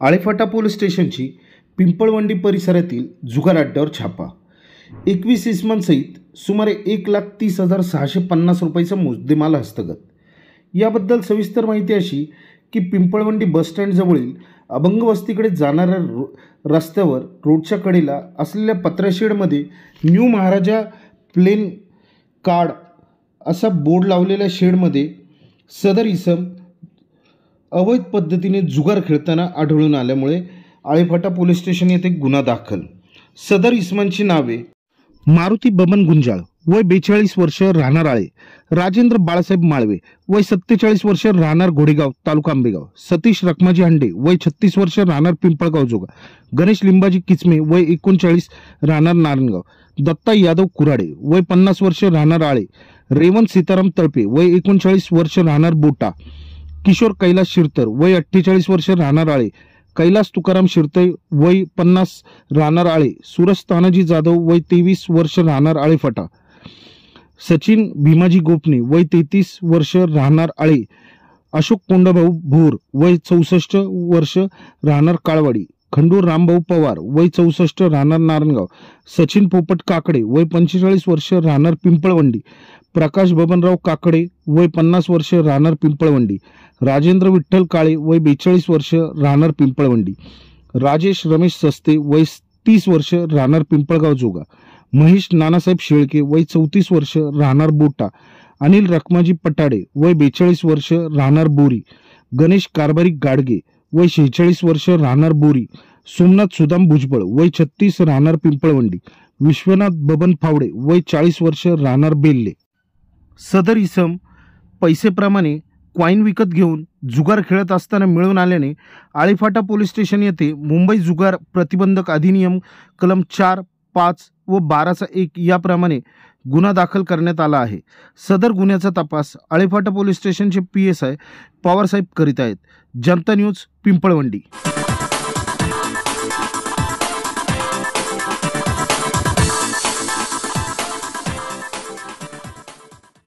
Alephata police स्टेशनची Pimpalwandi परिसरातील जुगार अड्ड्यावर छापा। 21 इसमांसहित सुमारे 1,30,650 रुपयाचा मुद्देमाल हस्तगत। याबद्दल सविस्तर माहिती अशी की पिंपळवंडी बसस्टँडजवळील अभंग वस्तीकडे जाणाऱ्या रस्त्यावर रोडच्या कडेला असलेल्या पत्र्या शेडमध्ये न्यू महाराजा प्लेन कार्ड असा बोर्ड लावलेल्या शेडमध्ये सदर इसम अवैध पद्धतीने जुगार खेळताना आढळून आल्यामुळे आळेफाटा पोलीस स्टेशन येथे गुन्हा दाखल। सदर इसमांची नावे मारुती बबन गुंजाळ वय 42 वर्ष राहणार आळे, राजेंद्र बाळासाहेब माळवे वय 47 वर्ष राहणार घोडेगाव तालुका आंबेगाव, सतीश रखमाजी हांडे वय 36 वर्ष राहणार पिंपळगाव जोगा, गणेश लिंबाजी किचमे वय 39 राहणार नारायणगाव, दत्ता यादव कुराडे वय 50 वर्ष राहणार आळे, रेवंत सीताराम तळपे वय 39 वर्ष राहणार बोटा, किशोर कैलास शिरतर वय 48 वर्ष राहणार आळे, कैलास तुकाराम शिरतय वय 50 राहणार आळे, सुरज तानाजी जाधव वय 23 वर्ष राहणार आळेफाटा, सचिन भीमाजी गोपने वय 33 वर्ष राहणार आळे, अशोक कोंडाभाऊ भोर वय 64 वर्ष राहणार काळवाडी, खंडू रामभाऊ पवार वय 64 राहणार नारायणगाव, सचिन पोपट काकडे वय 45 वर्ष राहणार पिंपळवंडी, प्रकाश बबनराव काकडे वय 50 वर्ष राहणार पिंपळवंडी, राजेंद्र विठ्ठल काळे वय 42 वर्ष राहणार पिंपळवंडी, राजेश रमेश सस्ते वय 30 वर्ष राहणार पिंपळगाव जोगा, महेश नानासाहेब शेळके वय 34 वर्ष राहणार बोटा, अनिल रखमाजी पटाडे वय 42 वर्ष राहणार बोरी, गणेश कारभारी गाडगे वय 46 वर्ष राहणार बोरी, सोमनाथ सुदाम भुजबळ वय 36 राहणार पिंपळवंडी, विश्वनाथ बबन फावडे वय 40 वर्ष राहणार बेल्ले। सदर इसम पैसेप्रमाणे क्वाईन विकत घेऊन जुगार खेळत असताना मिळून आल्याने आळेफाटा पोलीस स्टेशन येथे मुंबई जुगार प्रतिबंधक अधिनियम कलम 4, 5 व 12(1) याप्रमाणे गुन्हा दाखल करण्यात आला आहे। सदर गुन्ह्याचा तपास आळेफाटा पोलीस स्टेशनचे PSI पवारसाहेब करीत आहेत। जनता न्यूज पिंपळवंडी।